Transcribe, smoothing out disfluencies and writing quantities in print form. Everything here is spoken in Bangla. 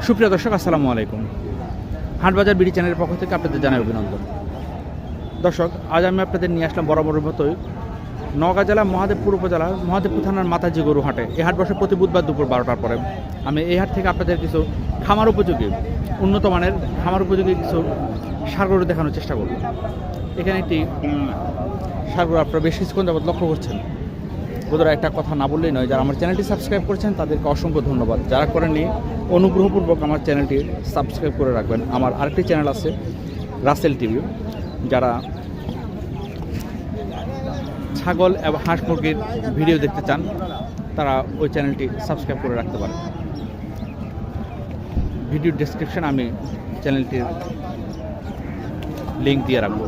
সুপ্রিয় দর্শক, আসসালামু আলাইকুম। হাটবাজার বিডি চ্যানেলের পক্ষ থেকে আপনাদের জানাই অভিনন্দন। দর্শক, আজ আমি আপনাদের নিয়ে আসলাম বরাবরের মতোই নওগাঁ জেলা মহাদেবপুর উপজেলার মহাদেবপুর থানার মাতাজি গরু হাটে। এই হাট বসে প্রতি বুধবার দুপুর 12টার পরে। আমি এই হাট থেকে আপনাদের কিছু খামার উপযোগী, উন্নত মানের খামার উপযোগী কিছু ষাঁড় গরু দেখানোর চেষ্টা করব। এখানে একটি ষাঁড় গরু আপনারা বেশ কিছুক্ষণ যাবত লক্ষ্য করছেন। বন্ধুরা, একটা কথা না বললেই নয়, যারা আমার চ্যানেলটি সাবস্ক্রাইব করেছেন তাদেরকে অসংখ্য ধন্যবাদ। যারা করেননি, অনুগ্রহপূর্বক আমার চ্যানেলটি সাবস্ক্রাইব করে রাখবেন। আমার আরেকটি চ্যানেল আছে, রাসেল টিভি। যারা ছাগল এবং হাঁস মুরগির ভিডিও দেখতে চান তারা ওই চ্যানেলটি সাবস্ক্রাইব করে রাখতে পারেন। ভিডিও ডেসক্রিপশন আমি চ্যানেলটির লিঙ্ক দিয়ে রাখবো।